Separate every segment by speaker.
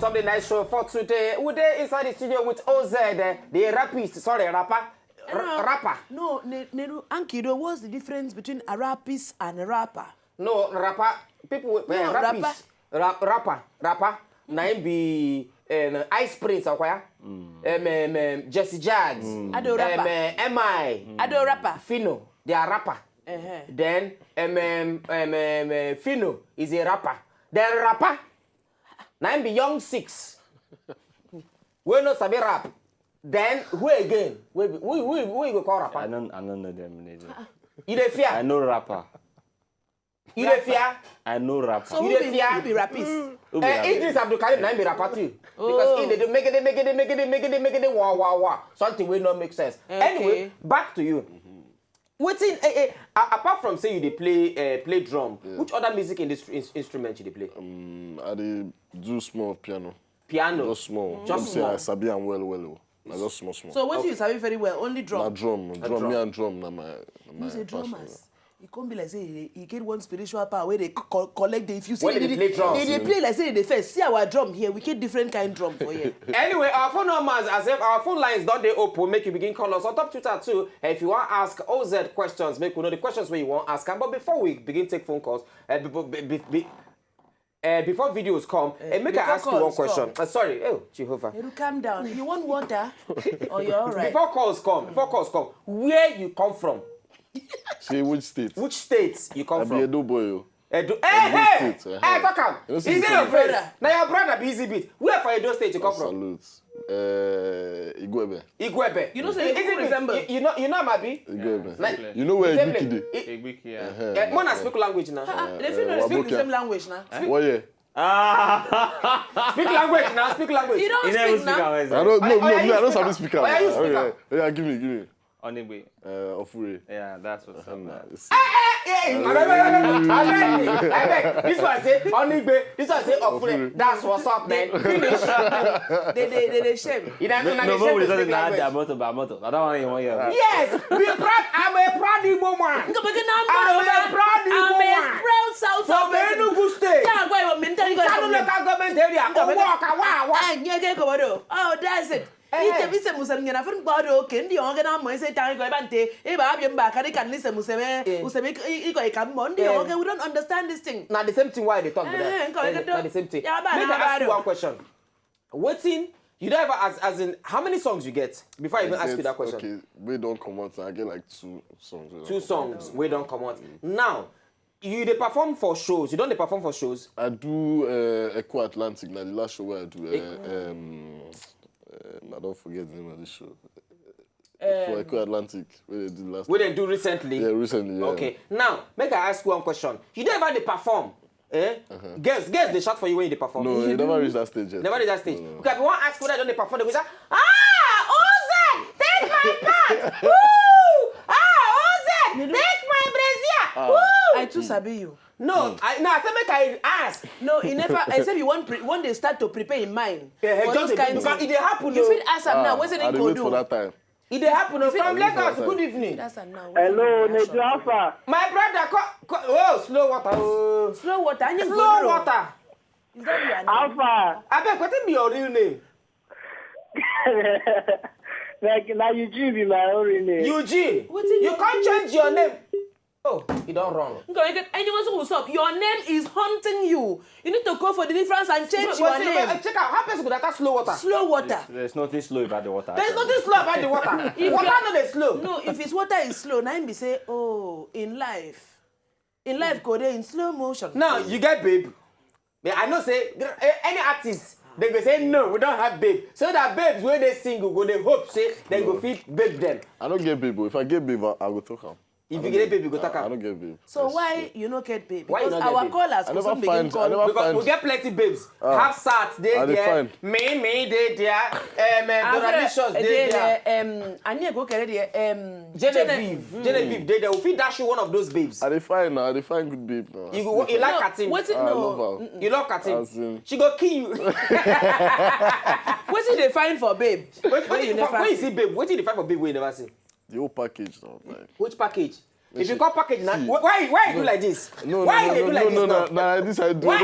Speaker 1: Something nice show for today. We're there inside the studio with OZ, the rapist. Sorry, rapper. Rapper.
Speaker 2: No, Ankido, what's the difference between a rapist and a rapper?
Speaker 1: No, rapper. People,
Speaker 2: no,
Speaker 1: rapist. Rapper. Name be Ice Prince, okay? Jesse Jags.
Speaker 2: Ado rapper.
Speaker 1: MI.
Speaker 2: Ado rapper.
Speaker 1: Fino, they are rapper. Then Fino is a rapper. Then rapper. Nine be Young Six. We no sabi rap. Then who again? We go call rapper.
Speaker 3: I don't know them.
Speaker 1: You dey fear?
Speaker 3: I know rapper.
Speaker 1: You dey fear?
Speaker 3: I know rapper.
Speaker 2: So you dey fear? You be rapist.
Speaker 1: Idris Abdul Karim nine be rapper too. Because he dey make it wah. Something will not make sense.
Speaker 2: Okay.
Speaker 1: Anyway, back to you. Waiting, apart from say you dey play drum, which other music instrument you dey play?
Speaker 4: I dey do small piano.
Speaker 1: Piano?
Speaker 4: Just small.
Speaker 1: Just small.
Speaker 4: I sabi am well. I just small.
Speaker 2: So what you sabi very well? Only drum?
Speaker 4: Na drum. Me and drum na my
Speaker 2: you say drummers. It can't be like say you get one spiritual power where they collect the. If you see
Speaker 1: when they play drums,
Speaker 2: they play like say they first. See our drum here. We get different kind drum for here.
Speaker 1: Anyway, our phone numbers, as if our phone lines don't they open, make you begin call us on top Twitter too. If you want to ask OZ questions, make we know the questions where you want to ask. But before we begin take phone calls, before videos come, make I ask you one question. Sorry, Jehovah.
Speaker 2: You calm down. You want water? Or you're all right?
Speaker 1: Before calls come, where you come from?
Speaker 4: Say which state?
Speaker 1: Which state you come from?
Speaker 4: I be Edo boy.
Speaker 1: Hey, talk am. Is it your brother? Now your brother be easy bit. Where for Edo state you come from?
Speaker 4: Salute. Igwebe.
Speaker 2: You know say you resemble.
Speaker 1: You know Mabi?
Speaker 4: Igwebe. You know where Igbiki dey?
Speaker 3: Igbiki, yeah.
Speaker 1: Mona speak language now.
Speaker 2: They feel no speak the same language now.
Speaker 4: What yeah?
Speaker 1: Speak language now. Speak language.
Speaker 2: You don't speak now.
Speaker 4: I don't sabi speak am.
Speaker 1: Why you speak am?
Speaker 4: Yeah, give me.
Speaker 3: Onigbe.
Speaker 4: Ofure.
Speaker 3: Yeah, that's what's up.
Speaker 1: I beg. This one say Onigbe. This one say Ofure. That's what's up, man. Finish.
Speaker 2: They shame.
Speaker 1: You don't know
Speaker 3: Nobody
Speaker 1: the
Speaker 3: doesn't
Speaker 1: language.
Speaker 3: add Bamoto. I don't want anyone here.
Speaker 1: Yes, be proud. I'm a proud Igbo man. I'm a proud Igbo man.
Speaker 2: I'm a proud South
Speaker 1: From Enugu State.
Speaker 2: Yeah, go ahead. Mentally go
Speaker 1: Kano local government area.
Speaker 2: Oh, that's it. Ite musem ngena fun gbado ke ndi onge na mo say tan go e bante e ba abie mba ka kan lise museme iko e kam mo ndi onge we don't understand this thing.
Speaker 1: Now the same thing why they talk about that. Now the same thing. Make I ask you one question. Waiting, you don't ever as in how many songs you get before I even ask you that question?
Speaker 4: Okay, we don't come out. I get like 2 songs.
Speaker 1: 2 songs. We don't come out. Now, you they perform for shows. You don't they perform for shows?
Speaker 4: I do Echo Atlantic. Now the last show where I do I don't forget the name of the show. For Echo Atlantic, where they did last.
Speaker 1: What they do recently?
Speaker 4: Yeah, recently. Yeah.
Speaker 1: Okay. Now, make I ask you one question. You don't ever they perform. Girls they shout for you when they perform.
Speaker 4: No, you never reach that stage yet.
Speaker 1: Never reach that stage. No. Okay, if you want to ask whether don't they perform, they go say, Oz, take my part. Woo! Oz, take my brazier. Woo!
Speaker 2: I too sabi you.
Speaker 1: No, I said make I ask.
Speaker 2: No, he never. I said you want they start to prepare in mind.
Speaker 1: For those kinds of. It happen.
Speaker 2: You feel ask him now. What's it
Speaker 4: going to do? For that time.
Speaker 1: It happen. From Lagos. Good evening.
Speaker 5: Hello, Neju Alpha.
Speaker 1: My brother, slow water. Oh.
Speaker 2: Slow water.
Speaker 1: Slow water.
Speaker 2: Is that your name?
Speaker 5: Alpha.
Speaker 1: I beg, what be your real name?
Speaker 5: Like now Eugene be my own real name.
Speaker 1: Eugene. You can't change your name. Oh, you don't wrong.
Speaker 2: Anyone who's up, your name is haunting you. You need to go for the difference and change your name.
Speaker 1: Check out how person could attack slow water.
Speaker 2: Slow water.
Speaker 3: There's nothing slow about the water.
Speaker 1: There's nothing slow about the water. If water not is slow.
Speaker 2: No, if it's water is slow, now be say, oh, in life go there in slow motion.
Speaker 1: Now you get babe. I know say any artist they go say no, we don't have babe. So that babes when they single go they hope say they go fit babe them.
Speaker 4: I don't get babe, but if I get babe, I go talk am.
Speaker 1: If you get babe, you go take
Speaker 4: I
Speaker 1: am.
Speaker 4: don't get babe.
Speaker 2: So why you not get babe?
Speaker 1: Why you
Speaker 2: Because
Speaker 1: not get
Speaker 2: our
Speaker 1: babe?
Speaker 2: callers
Speaker 4: I never
Speaker 2: also begin
Speaker 4: find- I
Speaker 2: call.
Speaker 4: never
Speaker 1: Because
Speaker 4: find-
Speaker 1: we get plenty babes. Have sat, they
Speaker 4: I dey
Speaker 1: there.
Speaker 4: find.
Speaker 1: Me, they there. Doralicious, they there.
Speaker 2: I need to go carry the
Speaker 1: Genevieve, they there. We fit dash you one of those babes.
Speaker 4: I dey find now. I dey find good babe now.
Speaker 1: You like Katim.
Speaker 2: What's it?
Speaker 4: I
Speaker 2: No.
Speaker 4: love her.
Speaker 1: You love
Speaker 4: As
Speaker 1: Katim.
Speaker 4: in-
Speaker 1: She go kill you.
Speaker 2: What's it they find for babe?
Speaker 1: When you see babe, what did you find for babe? We never see.
Speaker 4: The whole package now. Like.
Speaker 1: Which package? If you call package now, why you do like this?
Speaker 4: No,
Speaker 1: Why you do like this now?
Speaker 4: No, this I do.
Speaker 1: Why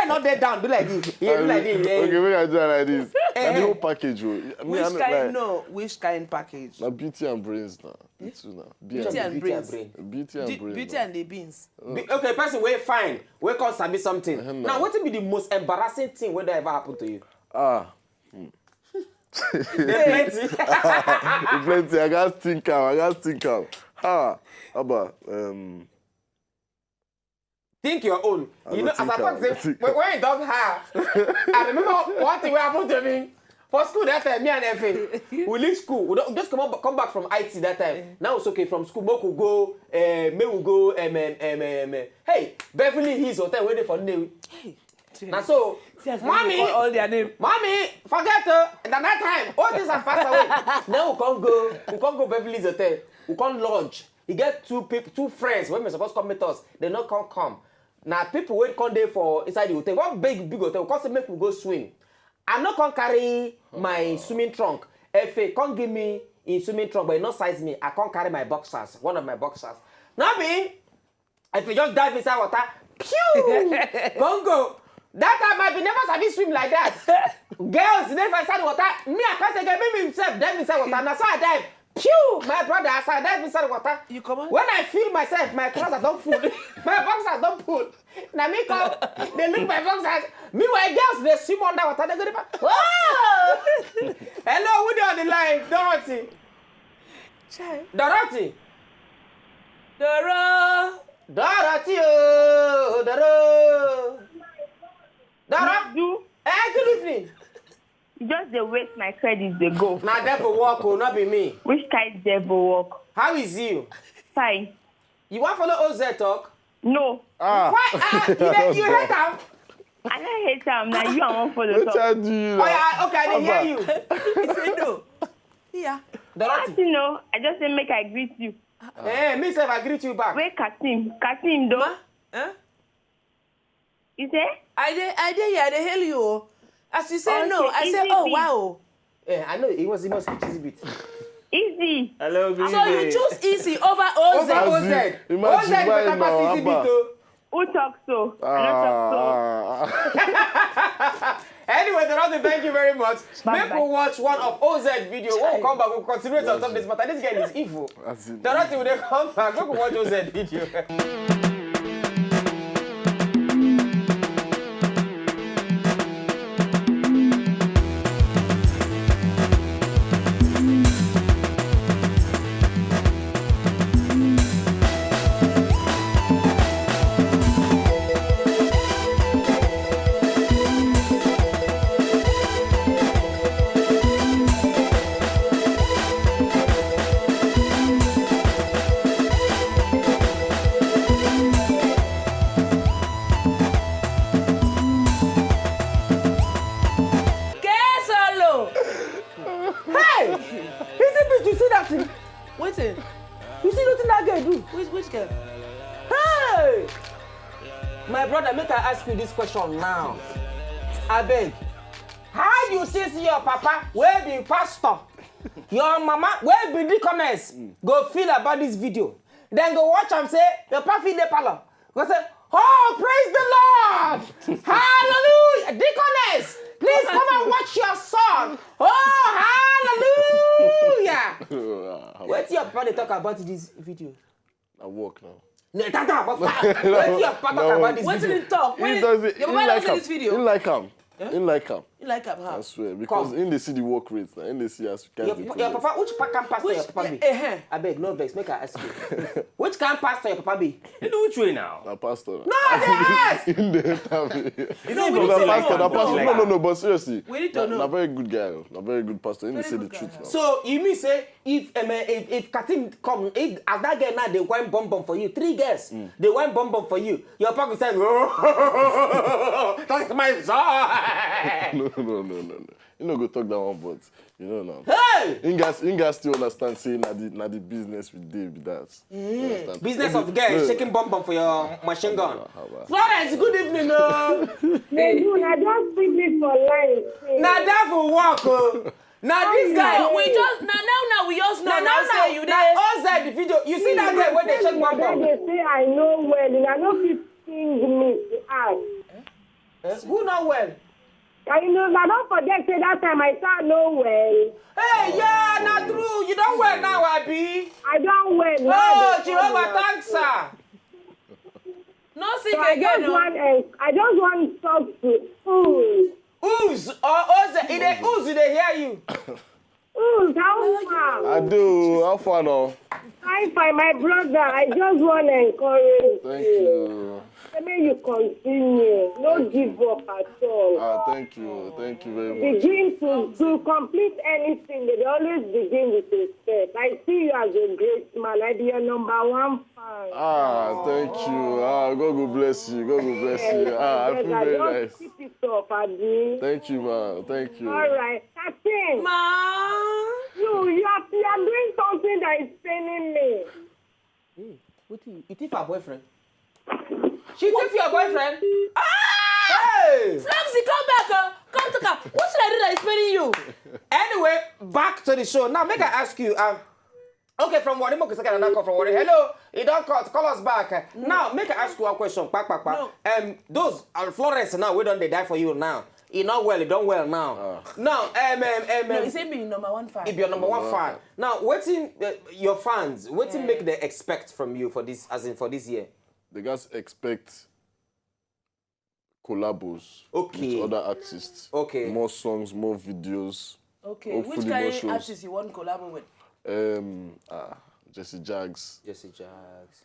Speaker 1: not there down? Do like this. You do like this.
Speaker 4: Okay, when I do it like this. And the whole package,
Speaker 2: Which kind? No, which kind package?
Speaker 4: Now beauty and brains now. Beauty now.
Speaker 2: Beauty and brains.
Speaker 4: Beauty and brains.
Speaker 2: Beauty and the beans.
Speaker 1: Okay, person wey fine, wey come sabi something. Now, what will be the most embarrassing thing wey ever happen to you? Plenty.
Speaker 4: Plenty. I got think am. Ha. Abba.
Speaker 1: Think your own. You know, as I talk, say,
Speaker 4: think
Speaker 1: when you talk ha, I remember one thing wey happen to me. For school that time, me and Efe, we leave school. We just come back from IT that time. Now it's okay from school. We go, hey, Beverly Hills Hotel waiting for me. Now so, mommy,
Speaker 2: all their name.
Speaker 1: Mommy, forget at that time, all things have passed away. Now we can't go Beverly Hills Hotel. We can't lodge. You get two friends when we're supposed to come meet us. They not come. Now people wait come there for inside the hotel. One big hotel. We can't say make we go swim. I'm not gonna carry my swimming trunk. If you can't give me in swimming trunk, but it not size me, I can't carry my boxers. One of my boxers. Now me, if you just dive inside water, pew, go. That time I be never sabi swim like that. Girls never inside water. Me, I can't say me himself dive inside water. Now so I dive. Pew! My brother, as I dive inside water.
Speaker 2: You come on?
Speaker 1: When I feel myself, my trousers don't pull. My boxers don't pull. Now me come, they look my boxers. Meanwhile, girls, they swim under water. They go to whoa! Hello, who on the line? Dorothy.
Speaker 2: Child.
Speaker 1: Dorothy. Dorothy, oh, Dora.
Speaker 5: Do
Speaker 1: Good evening.
Speaker 5: just the waste my credits they go.
Speaker 1: Now, devil walk, will not be me.
Speaker 5: Which kind devil walk?
Speaker 1: How is you?
Speaker 5: Fine.
Speaker 1: You want to follow OZ talk?
Speaker 5: No.
Speaker 1: Why? You hate him?
Speaker 5: I don't hate him. Now you are one for the
Speaker 4: What
Speaker 5: top.
Speaker 4: I do you
Speaker 1: Oh,
Speaker 4: now?
Speaker 1: yeah, okay, I didn't hear you.
Speaker 2: He said no. Yeah.
Speaker 1: Dorothy.
Speaker 5: You know, I just say make I greet you.
Speaker 1: Hey, me self, I greet you back.
Speaker 5: Where Kasim though?
Speaker 2: Huh?
Speaker 5: You say?
Speaker 2: I did hail you. As you say
Speaker 5: Okay,
Speaker 2: no, I say
Speaker 5: easy
Speaker 2: oh
Speaker 5: beat.
Speaker 2: wow.
Speaker 1: Yeah, I know it must easy bit.
Speaker 5: Easy.
Speaker 3: Hello, good
Speaker 2: So you
Speaker 3: evening.
Speaker 2: choose easy over OZ.
Speaker 1: Over OZ.
Speaker 4: Imagine
Speaker 1: OZ
Speaker 4: why
Speaker 1: better
Speaker 4: now,
Speaker 1: pass easy bit
Speaker 4: Abba.
Speaker 1: oh.
Speaker 5: Who talk so? I don't talk so.
Speaker 1: Anyway, Dorothy, thank you very much.
Speaker 5: Bye-bye.
Speaker 1: Make we watch one of OZ video. We'll come back, we'll continue on top of this matter. This girl is evil.
Speaker 4: That's it.
Speaker 1: Dorothy, when they come back, we watch OZ video. Hey! Is it bitch? You see that thing?
Speaker 2: Wait a
Speaker 1: You see nothing that girl do?
Speaker 2: which girl?
Speaker 1: Hey! My brother, make I ask you this question now. I beg. How you see your papa, where be pastor, your mama, where be deaconess, go feel about this video? Then go watch and say, your papa feed the parlor. Go say, oh, praise the Lord! Hallelujah! Deaconess, please come and watch your son. Oh, hallelujah! What's your papa talk about this video?
Speaker 4: I walk now.
Speaker 1: What's your papa talk about this
Speaker 2: What
Speaker 1: video?
Speaker 2: did he talk?
Speaker 4: He
Speaker 2: When
Speaker 4: does it.
Speaker 2: your
Speaker 4: He
Speaker 2: mama
Speaker 4: like
Speaker 2: doesn't
Speaker 4: him.
Speaker 2: this video.
Speaker 4: He like him. He like him.
Speaker 2: Like how?
Speaker 4: I swear, because in the see the work rates, in the see as
Speaker 1: Your papa, which can pastor your papa be? I beg, no vex, make I ask you. Which can pastor your papa be?
Speaker 3: You know which way now?
Speaker 4: a pastor.
Speaker 1: No, yes!
Speaker 4: In the interview.
Speaker 2: No, we need
Speaker 4: The
Speaker 2: to
Speaker 4: pastor,
Speaker 2: know.
Speaker 4: the pastor. No, but seriously.
Speaker 2: We need to know.
Speaker 4: A very good guy, a very good pastor. He say the
Speaker 2: good guy.
Speaker 4: truth now.
Speaker 1: So you mean say if Katim come, if as that girl now they wine bomb for you, 3 girls, they wine bomb for you. Your papa will say, oh, that's my son.
Speaker 4: No. You know go talk that one, but you know now.
Speaker 1: Hey!
Speaker 4: Inga still understand saying na the business we did with that. Understand?
Speaker 1: Business of girls shaking bomb for your machine gun.
Speaker 4: How
Speaker 1: Florence, good evening. No.
Speaker 5: They do, I just put it for life.
Speaker 1: Now that for work. Now this guy.
Speaker 2: No, we just now we just know.
Speaker 1: Now
Speaker 2: say you
Speaker 1: now
Speaker 2: there.
Speaker 1: outside the video. You see that girl when they shake bomb.
Speaker 5: They say I know well, and I know 15 me to ask.
Speaker 1: Who know well?
Speaker 5: And you know, I don't forget say that time I start know well.
Speaker 1: Hey, yeah, not true. You don't well now, Abi.
Speaker 5: I don't well.
Speaker 1: Oh, Jehovah, thanks, sir.
Speaker 2: No sick
Speaker 5: So I
Speaker 2: again.
Speaker 5: just want to talk to Ooze.
Speaker 1: Ooze or Oze, in the ooze, they hear you.
Speaker 5: Ooze, how far?
Speaker 4: I do. How far now?
Speaker 5: Hi, my brother. I just want to encourage
Speaker 4: Thank you.
Speaker 5: Let me you continue. No give up at all.
Speaker 4: Thank you. Thank you very much.
Speaker 5: Begin to complete anything. They always begin with a step. I see you as a great man. I be your #1 fan.
Speaker 4: Thank you. God will bless you. God will bless you. I feel very nice.
Speaker 5: Keep it up, Adi.
Speaker 4: Thank you, man. Thank you.
Speaker 5: All right. Captain,
Speaker 2: Ma.
Speaker 5: you are doing something that is paining me.
Speaker 1: Hey, what you think for her boyfriend? She think for your boyfriend? Hey!
Speaker 2: Floxy, come back. Come to come. What should I do that is paining you?
Speaker 1: Anyway, back to the show. Now, make I ask you, okay, from Wadi, Mo Kisaka, and from Wadi. Hello, you don't call us back. Now, make I ask you one question.
Speaker 2: No.
Speaker 1: Those Florence now, we don't they die for you now. You not well, you don't well now. Now,
Speaker 2: No, you say me #1 fan.
Speaker 1: if you're #1 fan. Now, what's in your fans? What's in make they expect from you for this, as in for this year?
Speaker 4: The guys expect collabos
Speaker 1: Okay.
Speaker 4: with other artists.
Speaker 1: Okay.
Speaker 4: More songs, more videos.
Speaker 2: Okay,
Speaker 4: Hopefully
Speaker 2: which
Speaker 4: more
Speaker 2: kind
Speaker 4: shows.
Speaker 2: of artist you want to collaborate with?
Speaker 4: Jesse Jags,
Speaker 1: Jesse Jags.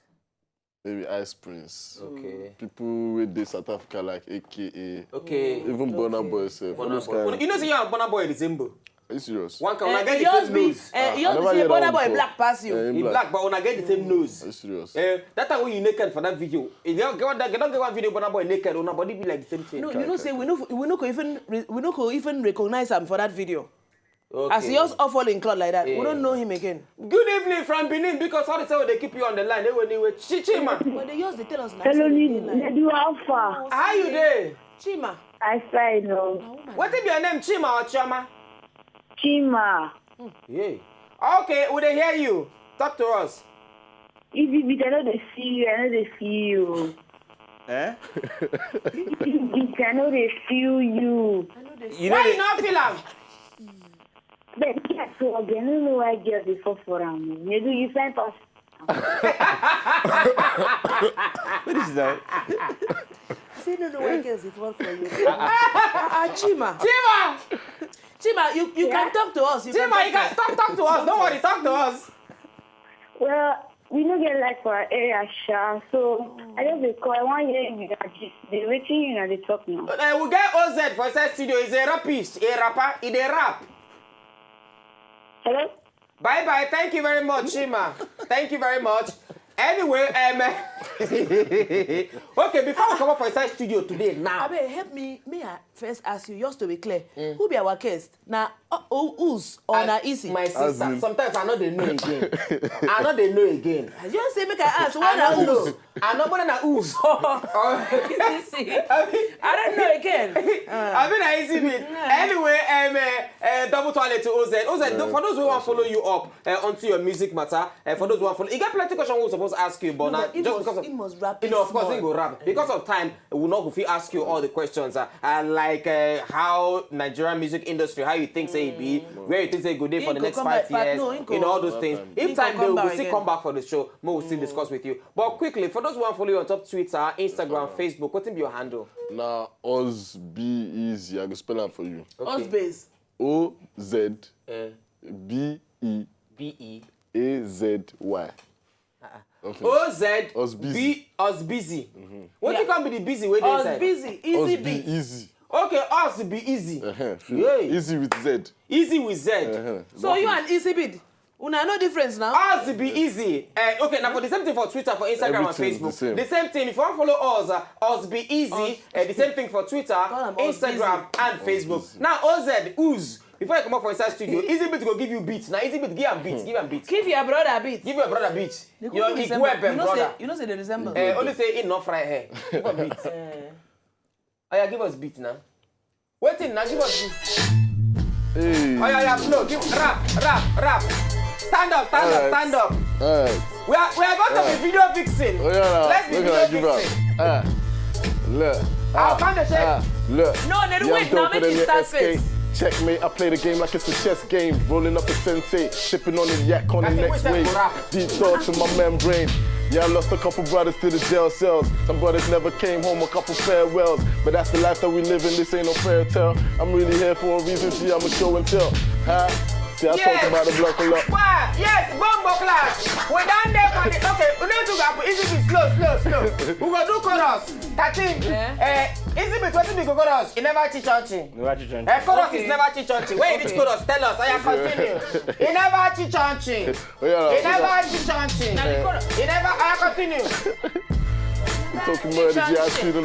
Speaker 4: maybe Ice Prince.
Speaker 1: Okay.
Speaker 4: People with the South Africa like AKA.
Speaker 1: Okay.
Speaker 4: Even Burna Boy self. all
Speaker 1: Burna
Speaker 4: those
Speaker 1: Boy.
Speaker 4: kind.
Speaker 1: You know, see, you're Burna Boy December.
Speaker 4: Are you serious?
Speaker 1: One can una get the
Speaker 2: Yours
Speaker 1: same
Speaker 2: be,
Speaker 1: nose.
Speaker 2: yours
Speaker 4: never
Speaker 2: be say
Speaker 4: hear that
Speaker 2: Burna
Speaker 4: one
Speaker 2: Boy
Speaker 4: before.
Speaker 2: black pass you.
Speaker 4: Yeah,
Speaker 1: He black, but una get the same nose.
Speaker 4: Are you serious?
Speaker 1: That time when you naked for that video, if you don't get one video Burna Boy naked, una body be like the same thing.
Speaker 2: No, you know say we no go even recognize him for that video.
Speaker 1: Okay.
Speaker 2: As yours all fall in cloud like that, we don't know him again.
Speaker 1: Good evening from Benin, because how they say they keep you on the line. Anyway, Chima,
Speaker 2: But they yours they tell us now.
Speaker 5: Hello,
Speaker 2: say they
Speaker 5: Lily.
Speaker 2: like-
Speaker 5: They do alpha.
Speaker 1: how you there?
Speaker 2: Chima.
Speaker 5: I say no.
Speaker 1: What is your name, Chima or Chama?
Speaker 5: Chima.
Speaker 1: Yeah. Okay, will they hear you? Talk to us.
Speaker 5: If you be, I know they see you. I know they feel you.
Speaker 3: Eh?
Speaker 5: If you be, I know they feel you.
Speaker 3: You know
Speaker 1: Why you
Speaker 3: the,
Speaker 1: not feel am?
Speaker 5: But guess what? I don't know why girls before for them. You do you find us.
Speaker 3: what is that?
Speaker 2: I say no why girls it fall for you. Chima.
Speaker 1: Chima!
Speaker 2: Chima, you can talk to us.
Speaker 1: Chima, you can talk to us. Don't worry, talk to us.
Speaker 5: Well, we don't get like for our area, Sha. So I just because I want to hear you guys. They waiting you and they talk now.
Speaker 1: We get OZ for Set Studio. He's a rapist, a rapper, he dey rap.
Speaker 5: Hello?
Speaker 1: Bye-bye. Thank you very much, Chima. Thank you very much. Anyway, okay, before we come up for Set Studio today, now.
Speaker 2: Abe, help me. May I first ask you, just to be clear, who be our guest? Now, who's or na easy?
Speaker 1: My sister.
Speaker 4: in-
Speaker 1: Sometimes I know they know again. I know they know again.
Speaker 2: You just say make I ask.
Speaker 1: I
Speaker 2: What na
Speaker 1: don't
Speaker 2: who's?
Speaker 1: know. I know more than a ooze.
Speaker 2: I don't know again.
Speaker 1: I mean, I easy bit. Anyway, double toilet to OZ. OZ, for those who want to follow you up onto your music matter, for those who want to follow, you get plenty of questions we're supposed supposed to ask you, but now just because of
Speaker 2: it must rap.
Speaker 1: of course, it go rap. Because of time, we will not go fit ask you all the questions. Like how Nigerian music industry, how you think say it be, where you think say it go there for the next 5 years, all those things. If time they will still come back for the show, we will still discuss with you. But quickly, for those who want to follow you on top Twitter, Instagram, Facebook, what will be your handle?
Speaker 4: Now, Oz be easy. I can spell that for you.
Speaker 2: Oz base.
Speaker 4: OZBEAZY.
Speaker 1: Us busy. What you can be the busy way they say?
Speaker 2: Us busy. Easy beat.
Speaker 4: Easy.
Speaker 1: Okay, us be easy.
Speaker 4: Easy with Z.
Speaker 1: Easy with Z.
Speaker 2: So you and easy beat. Una no difference now.
Speaker 1: Us be easy. Okay, now for the same thing for Twitter, for Instagram,
Speaker 4: Everything
Speaker 1: and Facebook.
Speaker 4: the same
Speaker 1: Thing. If you want to follow us be easy. The same thing for Twitter, Instagram, and Facebook. Now Ooze. Before you come up for inside studio, Easy Beat go give you beats. Now Easy Beat, give him beats.
Speaker 2: Give your brother beat.
Speaker 1: Give your brother beats. Your equal brother.
Speaker 2: You know say they resemble.
Speaker 1: Only say it not fry hair. Give us beats. Oh yeah, give us beats now. Waiting now, give us beats.
Speaker 4: Hey.
Speaker 1: Oh yeah, flow. Give rap. Stand up.
Speaker 4: Alright.
Speaker 1: We are going to be video fixing.
Speaker 4: Oh yeah.
Speaker 1: Let's be video fixing.
Speaker 4: Look.
Speaker 1: I'll find the shape.
Speaker 4: Look.
Speaker 2: No, wait, now make it start face.
Speaker 4: Checkmate, I play the game like it's a chess game. Rolling up a sensei, sipping on the yak on the next wave. Deep thoughts in my membrane. Yeah, I lost a couple brothers to the jail cells. Some brothers never came home, a couple farewells. But that's the life that we live in, this ain't no fairy tale. I'm really here for a reason, see, I'm a show and tell. Huh? See, I talk about the block a lot.
Speaker 1: Wow, yes, Bombo Clash. We're down there for the... Okay, we need to go Easy Beat, slow. We go do chorus. 13. Easy Beat, what do we go chorus? You never teach churchy. Chorus is never teach churchy. Where you reach chorus? Tell us, I continue. You never teach churchy. You never teach churchy. You never, I continue.
Speaker 4: Talking murders, yeah, I see the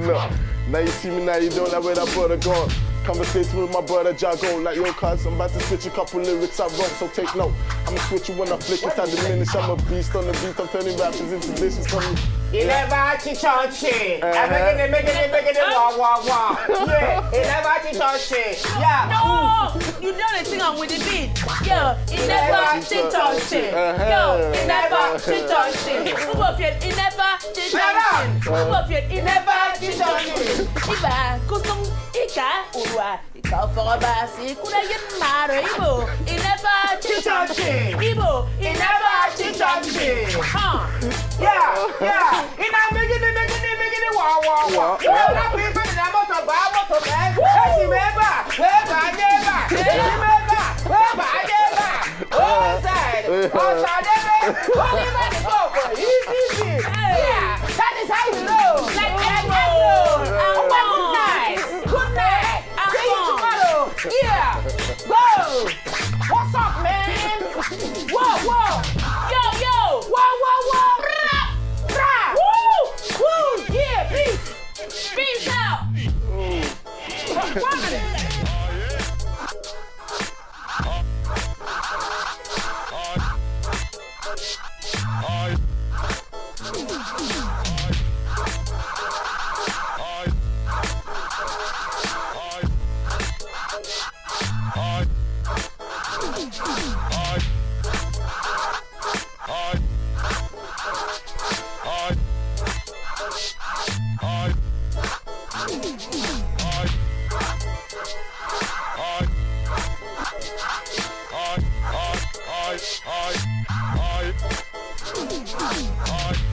Speaker 4: lot. Now you see me, now you don't know where that brother gone. Conversation with my brother Jago, like yo cuz I'm about to switch a couple lyrics I wrote, so take note. I'ma switch you when I flick it, I diminish, I'm a beast on the beat, I'm turning rappers into dishes from me.
Speaker 1: You never teach churchy. I'm making it, wah. Yeah, you never teach churchy. Yeah.
Speaker 2: No, you know the thing I'm with the beat. Yo, you never teach churchy. Yo, you never teach churchy. Who of you, you never teach churchy. Who of you, you never teach churchy. Iba, kusum, ika, urwa, ika for a basi, kuda get mad, Ibo, you never teach churchy. Ibo, you never teach churchy. Huh?
Speaker 1: Yeah. In a making it, wah. You know people in the motor, Easy. Yeah, that is how you know. Like Good night. See you tomorrow. Yeah. Go. What's up, man? Whoa. Yo. Whoa. Woo. Yeah, peace out.
Speaker 6: I